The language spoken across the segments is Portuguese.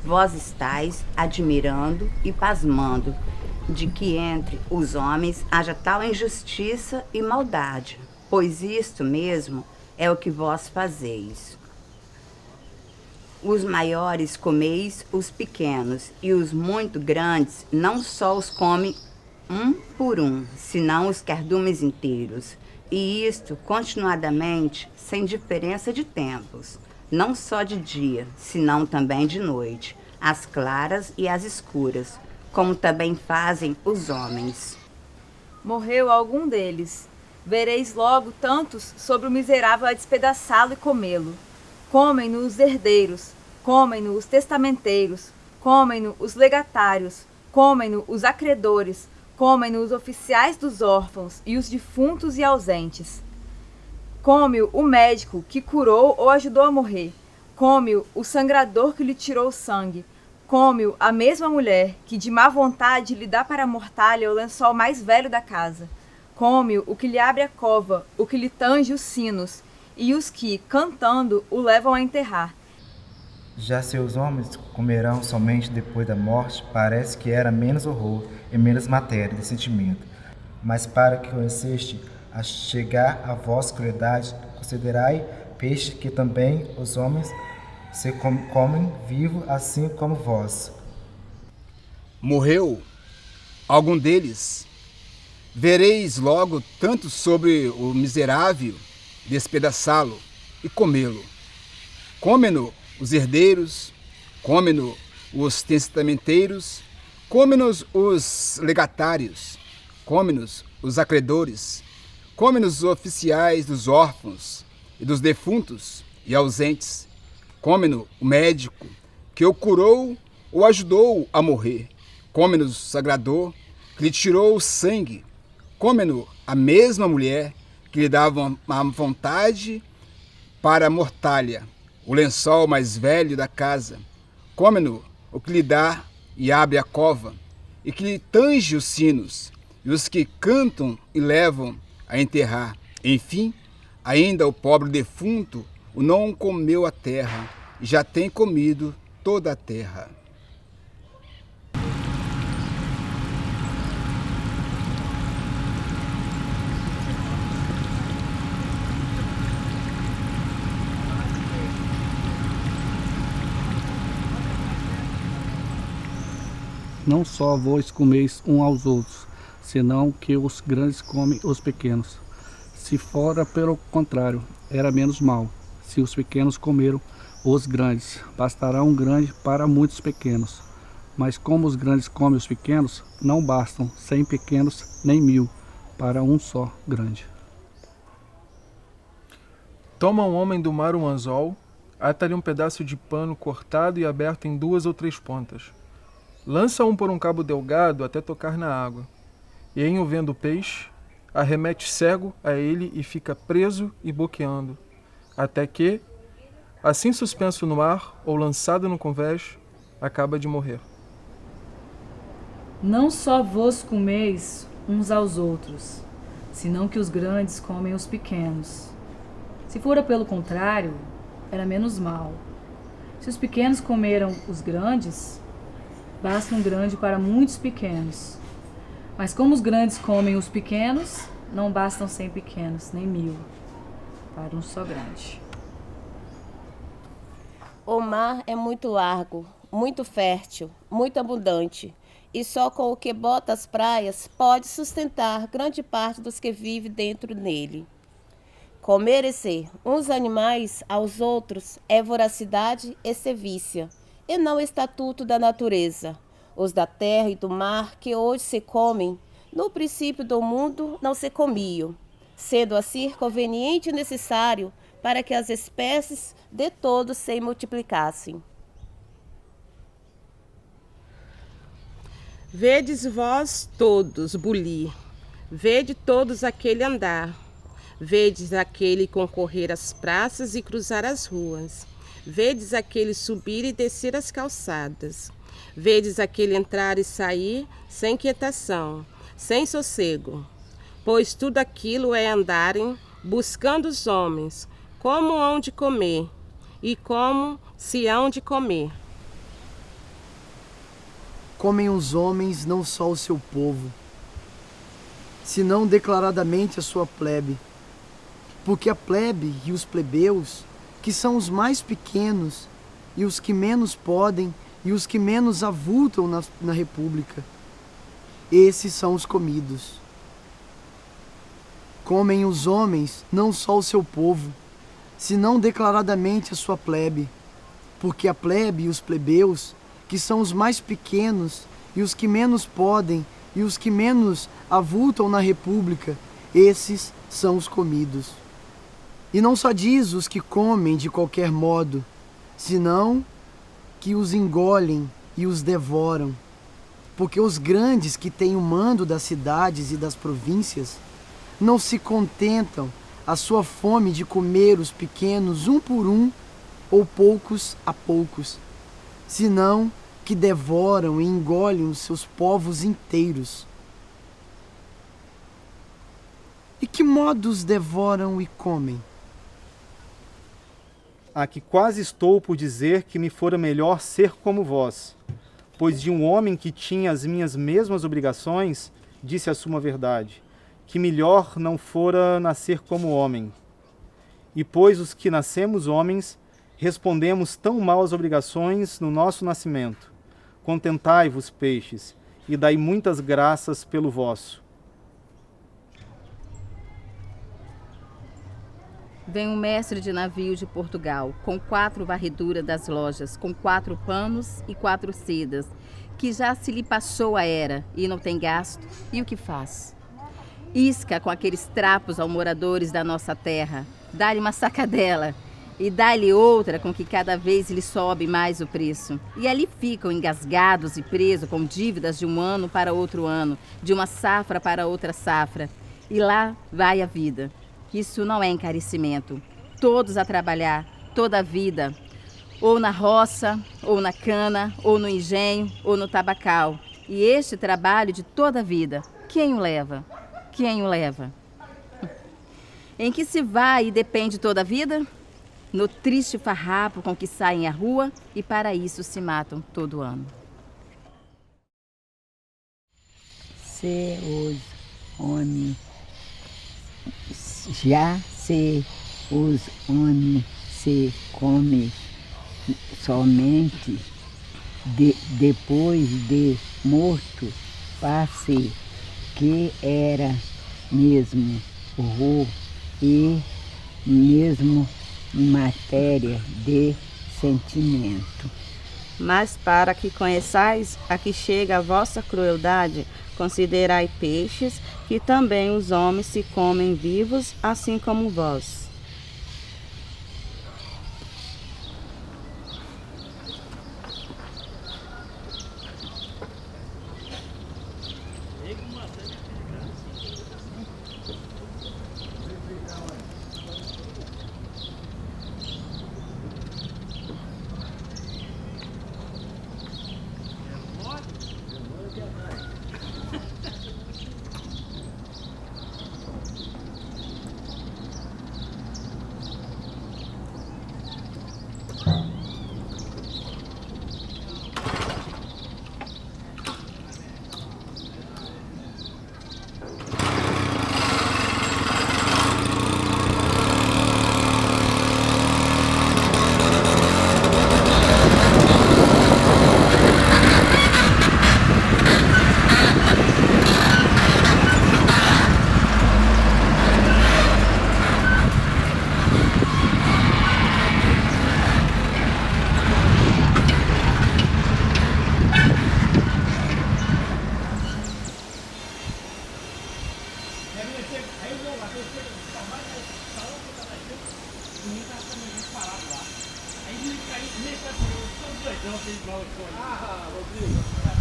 Vós estáis admirando e pasmando de que entre os homens haja tal injustiça e maldade, pois isto mesmo é o que vós fazeis. Os maiores comeis os pequenos, e os muito grandes não só os come um por um, senão os cardumes inteiros, e isto continuadamente, sem diferença de tempos, não só de dia, senão também de noite, as claras e as escuras, como também fazem os homens. Morreu algum deles. Vereis logo tantos sobre o miserável a despedaçá-lo e comê-lo. Comem-no os herdeiros, comem-no os testamenteiros, comem-no os legatários, comem-no os acreedores, comem-no os oficiais dos órfãos e os defuntos e ausentes. Come-o o médico que curou ou ajudou a morrer. Come-o o sangrador que lhe tirou o sangue. Come-o a mesma mulher que de má vontade lhe dá para a mortalha o lençol mais velho da casa. Come-o o que lhe abre a cova, o que lhe tange os sinos, e os que, cantando, o levam a enterrar. Já seus homens comerão somente depois da morte, parece que era menos horror e menos matéria de sentimento. Mas para que conheceste a chegar a vossa crueldade, considerai peixe que também os homens se comem vivo, assim como vós. Morreu algum deles? Vereis logo tanto sobre o miserável despedaçá-lo e comê-lo. Come-no os herdeiros, come-no os testamenteiros, come-nos os legatários, come-nos os acreedores, come-nos os oficiais dos órfãos e dos defuntos e ausentes, come-no o médico que o curou ou ajudou a morrer, come-nos o sagrador que lhe tirou o sangue, come-no a mesma mulher que lhe dava a vontade para a mortalha, o lençol mais velho da casa, come-no o que lhe dá e abre a cova, e que lhe tange os sinos, e os que cantam e levam a enterrar. Enfim, ainda o pobre defunto o não comeu a terra, e já tem comido toda a terra. Não só vós comeis um aos outros, senão que os grandes comem os pequenos. Se fora pelo contrário, era menos mal. Se os pequenos comeram os grandes, bastará um grande para muitos pequenos. Mas como os grandes comem os pequenos, não bastam 100 pequenos nem 1000 para um só grande. Toma um homem do mar um anzol, ata-lhe um pedaço de pano cortado e aberto em 2 ou 3 pontas. Lança um por um cabo delgado até tocar na água, e em o vendo o peixe, arremete cego a ele e fica preso e boqueando, até que, assim suspenso no ar ou lançado no convés, acaba de morrer. Não só vos comeis uns aos outros, senão que os grandes comem os pequenos. Se fora pelo contrário, era menos mal. Se os pequenos comeram os grandes, basta um grande para muitos pequenos. Mas como os grandes comem os pequenos, não bastam 100 pequenos, nem 1000, para um só grande. O mar é muito largo, muito fértil, muito abundante, e só com o que bota as praias pode sustentar grande parte dos que vivem dentro dele. Comer-se uns animais aos outros é voracidade e sevícia, e não estatuto da natureza. Os da terra e do mar que hoje se comem, no princípio do mundo não se comiam, sendo assim conveniente e necessário para que as espécies de todos se multiplicassem. Vedes vós todos bulir, vede todos aquele andar, vedes aquele concorrer às praças e cruzar as ruas, vedes aquele subir e descer as calçadas, vedes aquele entrar e sair sem quietação, sem sossego, pois tudo aquilo é andarem buscando os homens, como hão de comer e como se hão de comer. Comem os homens não só o seu povo, senão declaradamente a sua plebe, porque a plebe e os plebeus, que são os mais pequenos, e os que menos podem, e os que menos avultam na república, esses são os comidos. Comem os homens não só o seu povo, senão declaradamente a sua plebe, porque a plebe e os plebeus, que são os mais pequenos, e os que menos podem, e os que menos avultam na república, esses são os comidos. E não só diz os que comem de qualquer modo, senão que os engolem e os devoram. Porque os grandes que têm o mando das cidades e das províncias não se contentam a sua fome de comer os pequenos um por um ou poucos a poucos, senão que devoram e engolem os seus povos inteiros. E que modos devoram e comem? A que quase estou por dizer que me fora melhor ser como vós, pois de um homem que tinha as minhas mesmas obrigações, disse a suma verdade, que melhor não fora nascer como homem. E pois os que nascemos homens, respondemos tão mal às obrigações no nosso nascimento. Contentai-vos, peixes, e dai muitas graças pelo vosso. Vem um mestre de navio de Portugal, com 4 varreduras das lojas, com 4 panos e 4 sedas, que já se lhe passou a era e não tem gasto, e o que faz? Isca com aqueles trapos aos moradores da nossa terra, dá-lhe uma sacadela, e dá-lhe outra com que cada vez lhe sobe mais o preço. E ali ficam engasgados e presos com dívidas de um ano para outro ano, de uma safra para outra safra. E lá vai a vida. Isso não é encarecimento. Todos a trabalhar, toda a vida, ou na roça, ou na cana, ou no engenho, ou no tabacal. E este trabalho de toda a vida, quem o leva? Quem o leva? Em que se vai e depende toda a vida? No triste farrapo com que saem à rua e para isso se matam todo ano. Se os homens já se os homens se comem somente depois de morto, passe que era mesmo horror e mesmo matéria de sentimento. Mas para que conheçais a que chega a vossa crueldade, considerai peixes, que também os homens se comem vivos, assim como vós.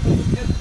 Pedro.